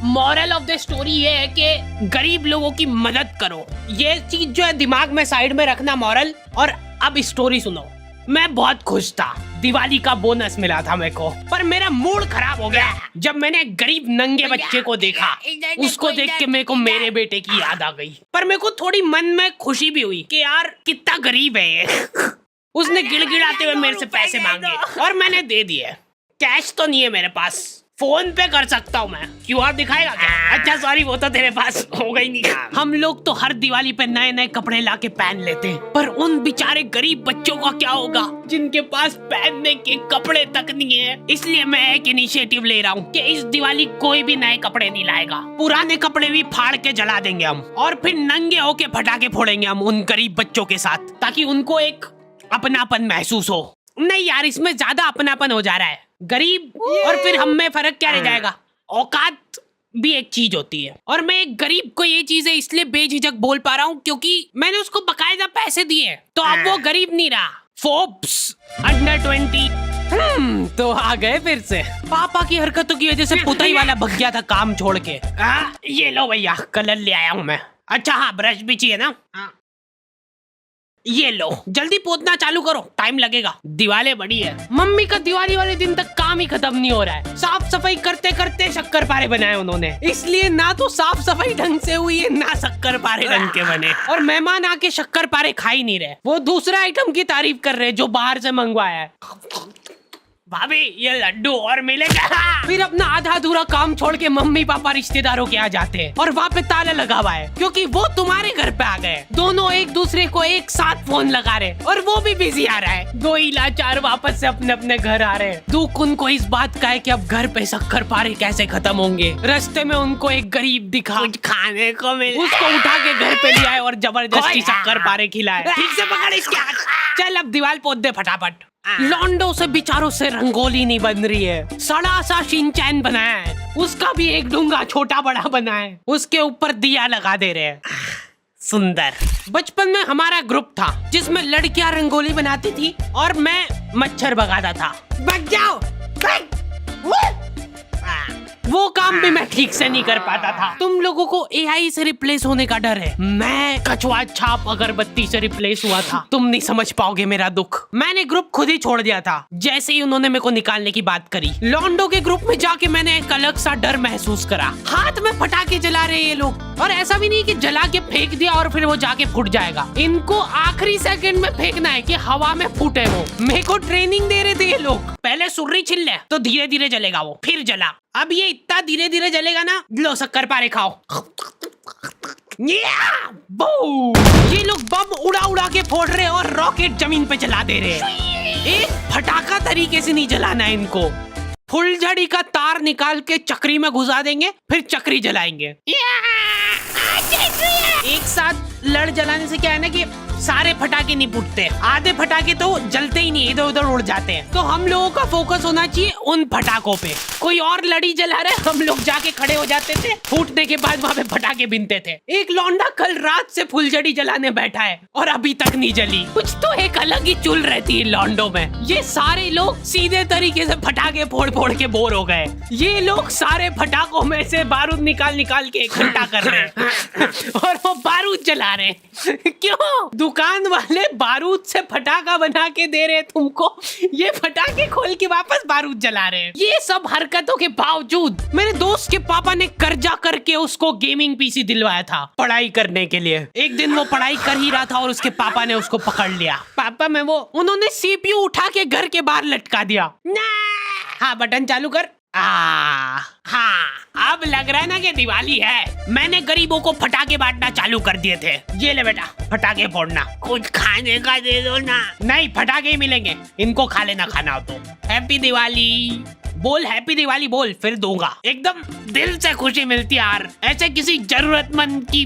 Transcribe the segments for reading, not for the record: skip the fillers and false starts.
Moral of the story ये है कि गरीब लोगों की मदद करो। ये चीज जो है दिमाग में साइड में रखना मॉरल। और अब स्टोरी सुनो। मैं बहुत खुश था, दिवाली का बोनस मिला था मेरे को, पर मेरा मूड खराब हो गया जब मैंने गरीब नंगे बच्चे को देखा। उसको देख के मेरे को मेरे बेटे की याद आ गई, पर मेरे को थोड़ी मन में खुशी भी हुई कि यार कितना गरीब है ये। उसने गिड़गिड़ाते हुए मेरे से पैसे मांगे और मैंने दे दिए। कैश तो नहीं है मेरे पास, फोन पे कर सकता हूँ मैं। क्यूआर दिखाएगा क्या? अच्छा सॉरी, वो तो तेरे पास होगा ही नहीं। हम लोग तो हर दिवाली पे नए नए कपड़े लाके पहन लेते हैं, पर उन बेचारे गरीब बच्चों का क्या होगा जिनके पास पहनने के कपड़े तक नहीं है। इसलिए मैं एक इनिशिएटिव ले रहा हूँ कि इस दिवाली कोई भी नए कपड़े नहीं लाएगा। पुराने कपड़े भी फाड़ के जला देंगे हम, और फिर नंगे होके पटाखे फोड़ेंगे हम उन गरीब बच्चों के साथ, ताकि उनको एक अपनापन महसूस हो। नहीं यार, इसमें ज्यादा अपनापन हो जा रहा है। गरीब और फिर हम में फर्क क्या रह जाएगा? औकात भी एक चीज होती है, और मैं एक गरीब को ये चीजें इसलिए बेझिझक बोल पा रहा हूँ क्योंकि मैंने उसको बकायदा पैसे दिए, तो अब वो गरीब नहीं रहा। फोर्ब्स अंडर 20 तो आ गए फिर से। पापा की हरकतों की वजह से पुताई वाला भग गया था काम छोड़ के। ये लो भैया, कलर ले आया हूँ मैं। अच्छा हाँ, ब्रश भी चाहिए ना? ये लो, जल्दी पोतना चालू करो, टाइम लगेगा। दिवाली बड़ी है। मम्मी का दिवाली वाले दिन तक काम ही खत्म नहीं हो रहा है। साफ सफाई करते करते शक्कर पारे बनाए उन्होंने, इसलिए ना तो साफ सफाई ढंग से हुई है ना शक्कर पारे ढंग के बने। और मेहमान आके शक्कर पारे खा ही नहीं रहे, वो दूसरा आइटम की तारीफ कर रहे जो बाहर से मंगवाया है। भाभी ये लड्डू और मिलेगा। फिर अपना आधा अधूरा काम छोड़ के मम्मी पापा रिश्तेदारों के आ जाते हैं, और वहाँ पे ताला लगा हुआ है क्योंकि वो तुम्हारे घर पे आ गए। दोनों एक दूसरे को एक साथ फोन लगा रहे, और वो भी बिजी आ रहा है। दो ही लाचार वापस से अपने अपने घर आ रहे हैं। दुख उनको इस बात का है कि अब घर पे शक्कर पारे कैसे खत्म होंगे। रास्ते में उनको एक गरीब दिखा, कुछ खाने को मिला, उसको उठा के घर पे ले आए और जबरदस्ती शक्कर पारे खिलाए। ठीक से पकड़ इसके हाथ। चल अब दीवार पोत दे फटाफट। लॉन्डो से बेचारों से रंगोली नहीं बन रही है, सड़ा सा शिनचैन बनाया है, उसका भी एक डूंगा छोटा बड़ा बना है, उसके ऊपर दिया लगा दे रहे हैं। सुंदर। बचपन में हमारा ग्रुप था जिसमें लड़कियां रंगोली बनाती थी और मैं मच्छर भगाता था। भाग जाओ। वो काम भी मैं ठीक से नहीं कर पाता था। तुम लोगों को एआई से रिप्लेस होने का डर है, मैं कछुआ छाप अगरबत्ती से रिप्लेस हुआ था। तुम नहीं समझ पाओगे मेरा दुख। मैंने ग्रुप खुद ही छोड़ दिया था जैसे ही उन्होंने मेरे को निकालने की बात करी। लॉन्डो के ग्रुप में जाके मैंने एक अलग सा डर महसूस करा। हाथ में पटाखे जला रहे ये लोग, और ऐसा भी नहीं कि जला के फेंक दिया और फिर वो जाके फूट जाएगा। इनको आखिरी सेकंड में फेंकना है कि हवा में फूटे वो। मेरे को ट्रेनिंग दे रहे थे ये लोग। पहले सुर्री छिल ले तो धीरे धीरे जलेगा वो, फिर जला। अब ये इतना धीरे धीरे जलेगा ना, लो शक्कर पारे खाओ। ये लोग बम उड़ा उड़ा के फोड़ रहे और रॉकेट जमीन पे चला दे रहे हैं। एक फटाका तरीके से नहीं जलाना है इनको। फुलझड़ी का तार निकाल के चक्री में घुसा देंगे, फिर चक्री जलाएंगे। एक साथ लड़ जलाने से क्या है ना कि सारे फटाके नहीं फूटते, आधे फटाके तो जलते ही नहीं, इधर उधर उड़ जाते हैं। तो हम लोगों का फोकस होना चाहिए उन फटाकों पे। कोई और लड़ी जला रहा है, हम लोग जाके खड़े हो जाते थे, फूटने के बाद वहाँ पे फटाके बिनते थे। एक लौंडा कल रात से फुलझड़ी जलाने बैठा है और अभी तक नहीं जली। कुछ तो एक अलग ही चुल रहती है लौंडों में। ये सारे लोग सीधे तरीके से फटाके फोड़ फोड़ के बोर हो गए। ये लोग सारे फटाकों में से बारूद निकाल निकाल के इकट्ठा कर रहे हैं और वो बारूद जला रहे हैं। क्यों? दुकान वाले बारूद से फटाका बना के दे रहे तुमको, ये फटाके खोल के वापस बारूद जला रहे हैं। ये सब हरकतों के बावजूद मेरे दोस्त के पापा ने कर्जा करके उसको गेमिंग पीसी दिलवाया था पढ़ाई करने के लिए। एक दिन वो पढ़ाई कर ही रहा था और उसके पापा ने उसको पकड़ लिया। पापा में वो उन्होंने सीपीयू उठा के घर के बाहर लटका दिया। हाँ बटन चालू कर। हाँ अब लग रहा है ना कि दिवाली है। मैंने गरीबों को फटाके बांटना चालू कर दिए थे। ये ले बेटा फटाके फोड़ना, कुछ खाने का दे दो ना। नहीं फटाके ही मिलेंगे, इनको खा लेना खाना हो तो। हैप्पी दिवाली बोल, हैप्पी दिवाली बोल, फिर दूंगा। एकदम दिल से खुशी मिलती है यार, ऐसे किसी जरूरतमंद की।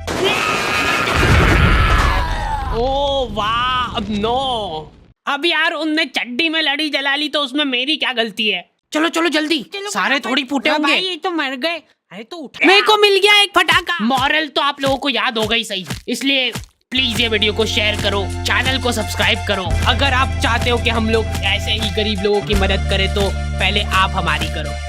ओ वाह नो, अब यार उनने चड्डी में लड़ी जला ली तो उसमें मेरी क्या गलती है। चलो चलो जल्दी, सारे थोड़ी फूटे होंगे। ये तो मर गए। अरे तो उठ, मेरे को मिल गया एक फटाका। मॉरल तो आप लोगों को याद होगा ही सही, इसलिए प्लीज ये वीडियो को शेयर करो, चैनल को सब्सक्राइब करो। अगर आप चाहते हो कि हम लोग ऐसे ही गरीब लोगों की मदद करें तो पहले आप हमारी करो।